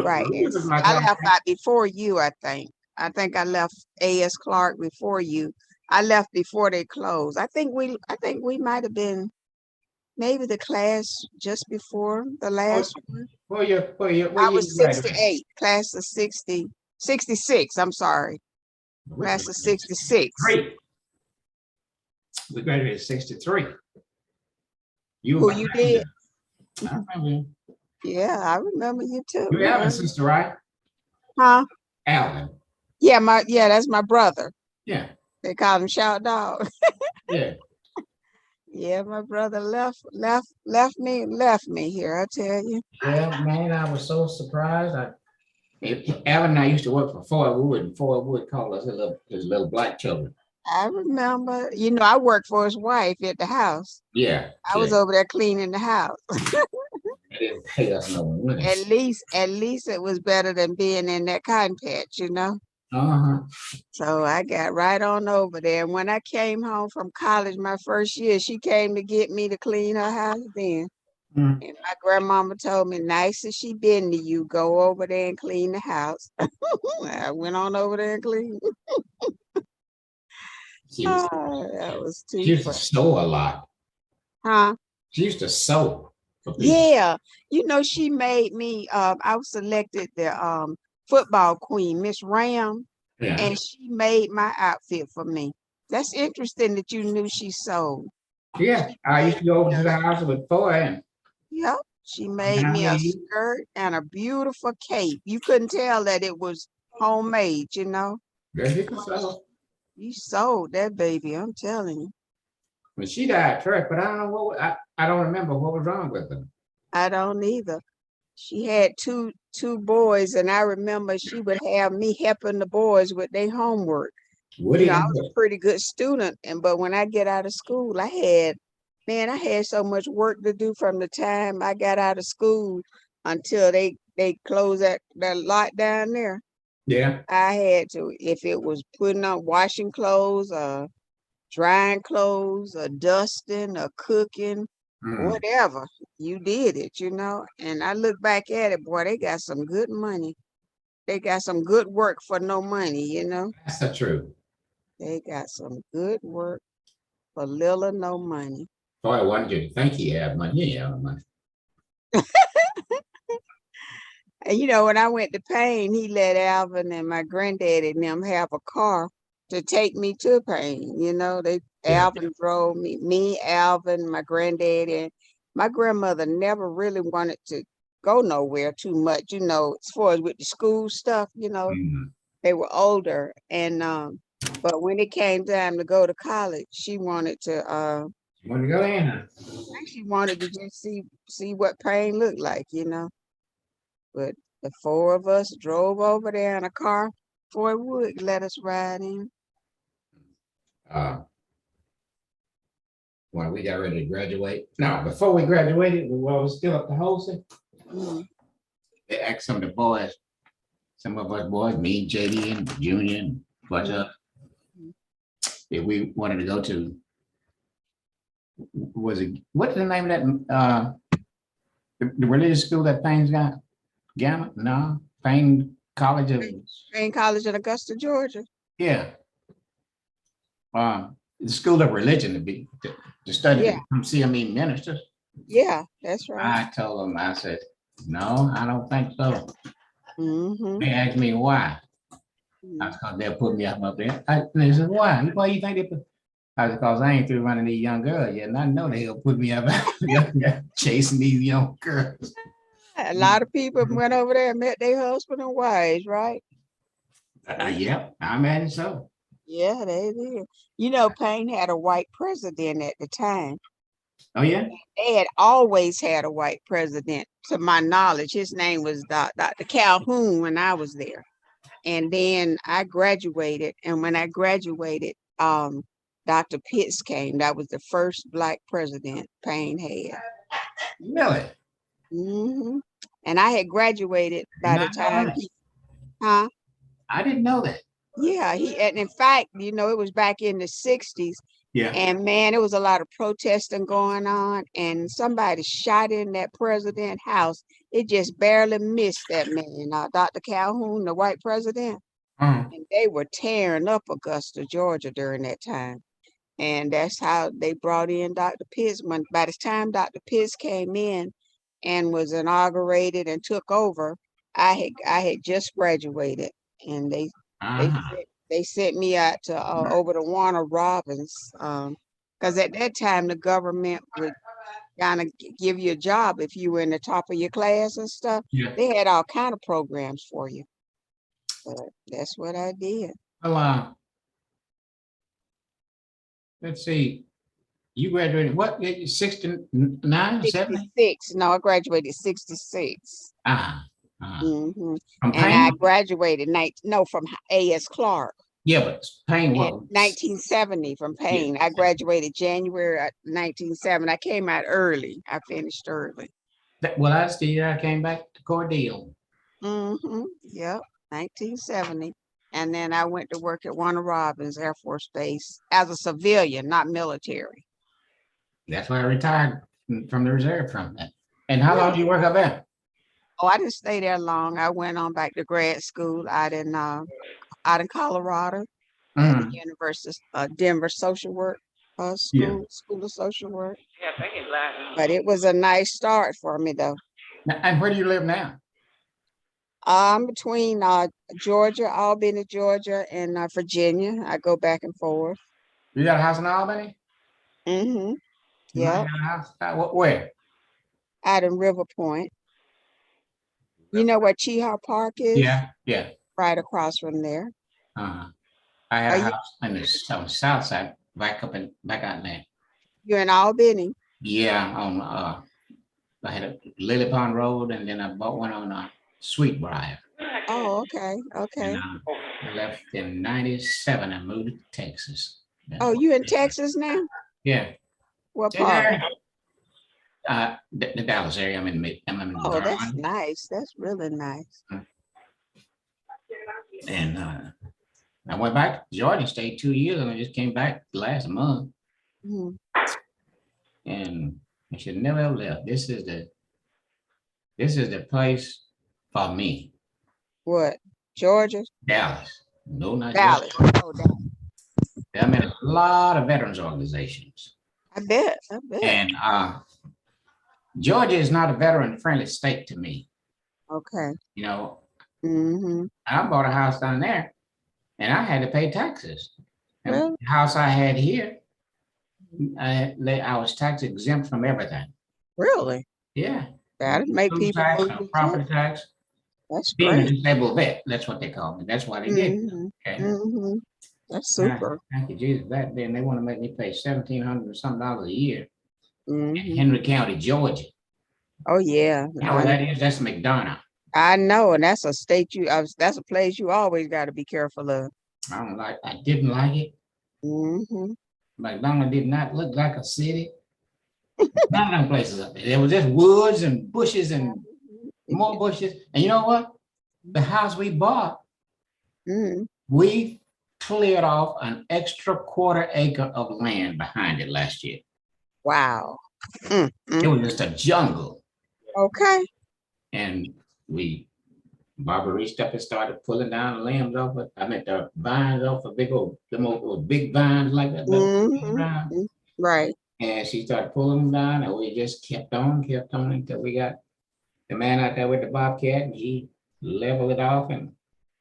Right. And This is my I class. left out before you, I think. I think I left A.S. Clark before you. I left before they closed. I think we might have been maybe the class just before the Oh, last one. where I you was graduated? 68, class of 60, 66. I'm sorry, We class of graduated in 66. 63. We graduated in 63. You were Who my you junior. did? I remember you. Yeah, I remember you You too. Alvin's sister, right? Huh? Alvin. Yeah, that's my brother. Yeah. They call him Shout Dog. Yeah. Yeah, my brother left me here, I tell you. Yeah, man, I was so surprised. Alvin and I used to work for Ford Wood, and Ford Wood called us his little black children. I remember, I worked for his wife at the house. Yeah. I was Yeah. over there cleaning the house. They didn't pay us no money. At least it was better than being in that cotton patch. Uh-huh. So I got right on over there. And when I came home from college my first year, she came to get me to clean her house then. Mm. And my grandmama told me, nice as she been to you, go over there and clean the house. I went on over there and cleaned. She was Oh, that was she too used to funny. sew a lot. Huh? She used to sew for people. Yeah. She made me, I was selected the football queen, Miss Ram, Yeah. and she made my outfit for me. That's interesting that you knew she sewed. Yeah. She I used made to go over me to the house with Ford and Yep. She made now me a he skirt and a beautiful cape. You couldn't tell that it was homemade. there he could sew. You sold that baby, I'm telling you. When she died first, but I don't know I don't remember what was wrong with her. I don't either. She had two boys, and I remember she would have me helping the boys with their homework. Woody I and was a pretty good student, but when I get out of school, I had so much work to do from the time I got out of school until they closed that lot down there. yeah. I had to, if it was putting on washing clothes, drying clothes, or dusting, or cooking, Mm. whatever, you did it. And I look back at it, boy, they got some good money. They got some good work for no money. That's the truth. They got some good work for little or no money. Boy, I wanted you to think he had money. He had money. And when I went to Payne, he let Alvin and my granddaddy and them have a car to take me to Payne. Yeah. Alvin drove me, Alvin, my granddaddy. And my grandmother never really wanted to go nowhere too much, as far as with the school stuff. Mm. They were older. And but when it came time to go to college, she wanted to You want to go in? Huh? she wanted to just see what Payne looked like. But the four of us drove over there in a car. Ford Wood let us ride in. Uh, when we got ready to graduate. No, before we graduated, we were still up to Holsey. Mhm. They asked some of the boys, some of us boys, me, JD, and Junior, and a bunch of us, if we wanted to go to, was it, what's the name of that, the religious school that Payne's got? Gamma? No, Payne College of, Payne College in Augusta, Georgia. yeah. The school of religion to study Yeah, to come see ministers. yeah, that's right. I told them, I said, no, I don't think so. Mm-hmm. They asked me why. I thought they'll put me up there. They said, why? Why you think they put? I said, because I ain't through running these young girls yet. And I know they'll put me up there chasing these young girls. A lot of people went over there and met their husband and wives, right? Yep, I imagine so. Yeah, they did. Payne had a white president at the time. Oh, yeah? They had always had a white president, to my knowledge. His name was Dr. Calhoun when I was there. And then I graduated. And when I graduated, Dr. Pitts came. That was the first black president Payne had. Really? Hmm And I had graduated by the Not know time that. huh? I didn't know that. Yeah, and in fact, it was back in the 60s. Yeah. And man, there was a lot of protesting going on, and somebody shot in that president house It just barely missed that man, Dr. Calhoun, the white president. And they were tearing up Augusta, Georgia during that time. And that's how they brought in Dr. Pitts. When by the time Dr. Pitts came in and was inaugurated and took over, I had just graduated, and they Uh-huh. they sent me out to over to Warner Robins, because at that time the government would kind of give you a job if you were in the top of your class and stuff. Yeah. They had all kind of programs for you. But that's what I did. Well, let's see. You graduated what? 69, 70? 66. No, I graduated 66. Ah, hmm from And I Payne? graduated from A.S. Clark Yeah, but Payne in what? 1970 from Yeah. Payne. I graduated January 1970. I came out early. I finished early. Well, that's the year I came back to Cordell. Yep, 1970. And then I went to work at Warner Robins Air Force Base as a civilian, not military. That's why I retired from the reserve from that. And how long Really? did you work up there? Oh, I didn't stay there long. I went on back to grad school out in Colorado at the Mm. University of Denver Social Work Yeah. School of Social Work. But it was a nice start for me though. And where do you live now? I'm between Georgia, Albany, Georgia, and Virginia. I go back and forth. You got a house in Albany? Mm-hmm. You might Yep. got a house. Where? Out in River Point. You know where Cheehaw Park is? Yeah, yeah. Right across from there. Uh-huh. I had Are a you house on the south side, back out there. you in Albany? Yeah, on I had a Lily Pond Road, and then I bought one on Sweetbriar. Oh, okay, And okay. I left in '97 and moved to Texas. Oh, you in Texas now? Yeah. What In part? there, the Dallas area. I'm in Oh, that's Garland. nice. That's really nice. And I went back to Georgia, stayed 2 years, and I just came back last month. Mhm. And I should never have left. This is the place for me. What? Georgia? Dallas. No, not Georgia. Dallas. Oh, Dallas. I'm in a lot of veterans organizations. I bet. I bet. And Georgia is not a veteran-friendly state to me. Okay. You know, Mm-hmm. I bought a house down there, and I had to pay taxes. And Really? the house I had here, I was tax exempt from everything. Really? Yeah. That'd make Food people tax, move no to property Georgia. tax. That's Being a great. disabled vet, that's what they call me. That's why they did. Mm-hmm. Okay. Mm-hmm. That's Ah, super. thank you, Jesus. Back then, they want to make me pay $1,700 or something a year in Mm-hmm. Henry County, Georgia. Oh yeah. You know what that is? That's McDonough. I know, and that's a state that's a place you always got to be careful of. I didn't like it. Mm-hmm. McDonough did not look like a city. None of them places up there. There was just woods and bushes and more bushes. And you know what? The house we bought, Mm-hmm. we cleared off an extra quarter-acre of land behind it last year. Wow. It Mm-hmm. was just a jungle. Okay. And Barbara reached up and started pulling down the limbs off it. I meant the vines off of big vines like that. Mm-hmm. Right. And she started pulling them down, and we just kept on until we got the man out there with the bobcat, and he leveled it off and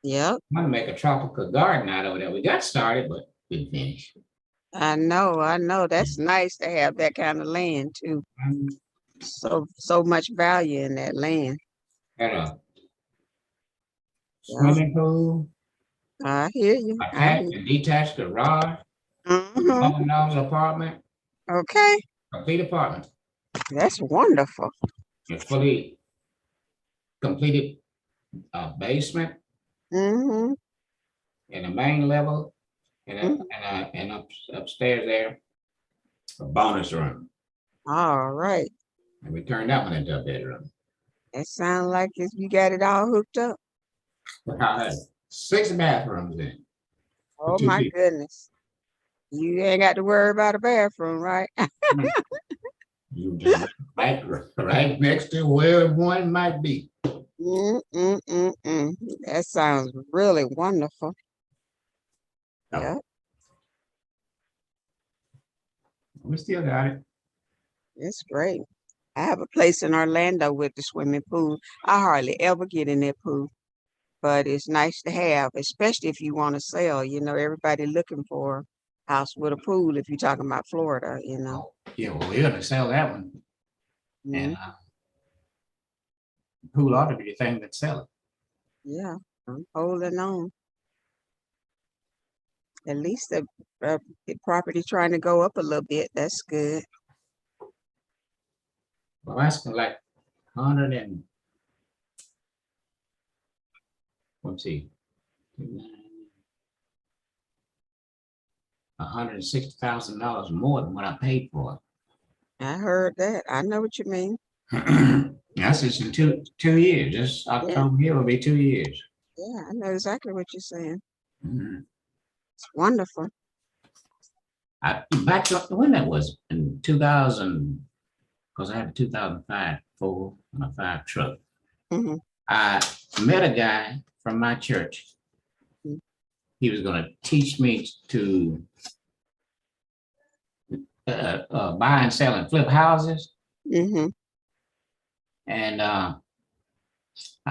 Yep. I'm gonna make a tropical garden out of it. We got started, but we didn't finish. I know. That's nice to have that kind of land too. So much value in that land. Had a Yeah. swimming pool, I hear you. attached and detached garage, Mm-hmm. $1,000 apartment, Okay. complete apartment. That's wonderful. A fully completed basement Mm-hmm. and a main level and upstairs there, a bonus room. All right. And we turned that one into a bedroom. That sounds like you got it all hooked up. I had 6 bathrooms in. Oh two my people. goodness. You ain't got to worry about a bathroom, right? You just right next to where one might be. That sounds really wonderful. Oh. Yeah, We still got it. it's great. I have a place in Orlando with the swimming pool. I hardly ever get in that pool, but it's nice to have, especially if you want to sell. You know, everybody looking for a house with a pool if you're talking about Florida, you know. Oh, yeah, well, we're gonna sell that one. Mhm. And pool ought to be the thing that sell it. Yeah, I'm holding on. At least the property trying to go up a little bit. That's good. Well, that's like 100 and let's see, $160,000 more than what I paid for I heard that. I know what you mean. it. That's just in two years. This Yeah, October here will be 2 years. yeah, I know exactly what you're saying. Mhm. It's wonderful. Back when that was in 2000, because I had a 2005 Ford and a 5 truck. Hmm. I met a guy from my church. He was going to teach me to buy and sell and flip houses. Hmm. And I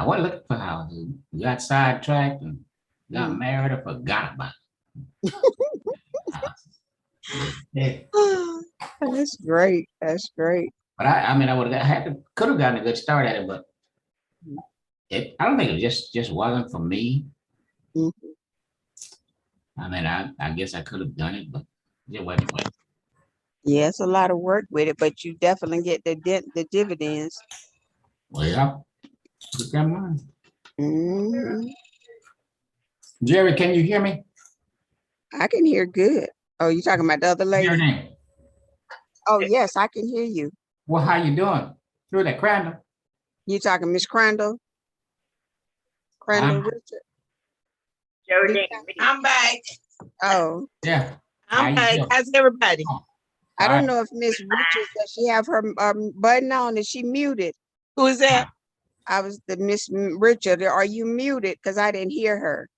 went looking for houses, got sidetracked and got Hmm. married or forgot about it. Yeah. That's great. That's great. But I mean, I would have could have gotten a good start at it, but I don't think it just wasn't for me. Mhm. I mean, I guess I could have done it, but it wasn't. Yeah, it's a lot of work with it, but you definitely get the dividends. Well, look at mine. Hmm. Jerry, can you hear me? I can hear good. Oh, you talking about the other Your lady? name? Oh, yes, I can hear you. Well, how you doing? Through that Crandall? You talking Miss Crandall? Crandall Uh, Richard? Geraldine, I'm back. Oh, yeah. How I'm you back. doing? How's everybody? All I don't right. know if Miss Richards, does she have her button on? Is she muted? Who is that? I was the Miss Richard. Are you muted? Because I didn't hear her.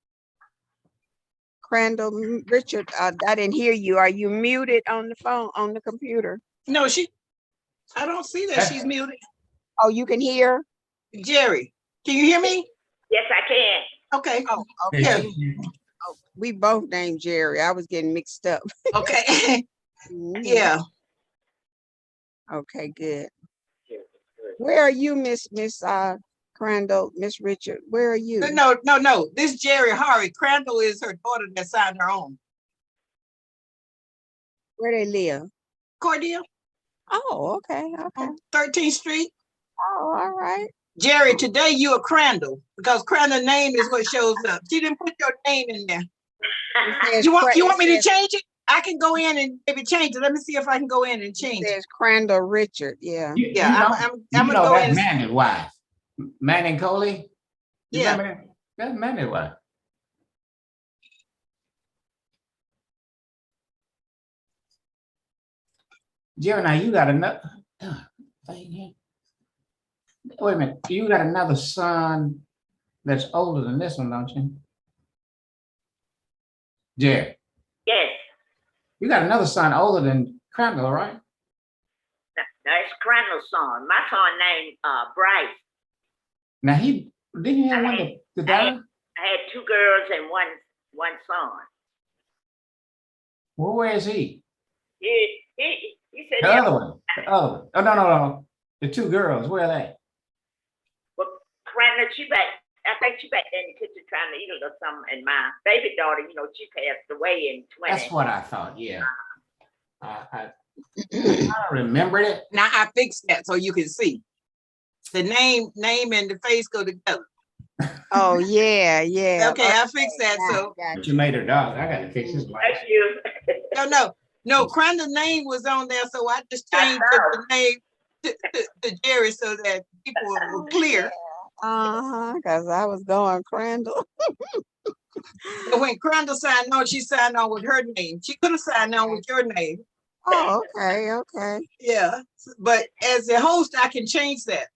Crandall Richard, I didn't hear you. Are you muted on the phone, on the computer? No, I don't see that she's muted. Oh, you can hear? Jerry, can you hear me? yes, I can. Okay. Oh, Yeah. okay. Oh, we both named Jerry. I was getting mixed up. Okay. Mhm. Yeah. Okay, good. Where are you, Miss Crandall, Miss Richard? Where are you? No. This Jerry Harvey. Crandall is her daughter that signed her own. Where they live? Cordelia Oh, okay, okay. on 13th Street. Oh, all right. Jerry, today you are Crandall because Crandall name is what shows up. She didn't put your name in there. It says You want me to it change it? I can go in and maybe change it. Let me see if I can go in and change it. says Crandall Richard. Yeah. Yeah, I'm gonna go that's in. Manning's wife. Manning Coley? You Yeah. remember that? That's Manning's wife. Jerry, now you got another. Wait a minute. You got another son that's older than this one, don't you? Jerry, Yes, you got another son older than Crandall, right? that's Crandall's son. My son named Bryce. Now he didn't you have one to die? I had 2 girls and one son. Well, where is he? He said, The yeah, other one. The other one. Oh no. The 2 girls, where are they? well, Crandall, she back. I think she back there in the kitchen trying to eat it or something. And my baby daughter, she passed away in 20. That's what I thought, yeah. I remembered it. Now I fixed that so you can see. The name and the face go together. Oh, yeah, yeah. Okay, I fixed that. So But you made her dog. I gotta fix his life. Thank you. no, Crandall's name was on there, so I just changed the name to Jerry so that people were clear. Because I was going Crandall. But when Crandall signed on, she signed on with her name. She could have signed on with your name. Oh, okay, okay. Yeah, but as a host, I can change that.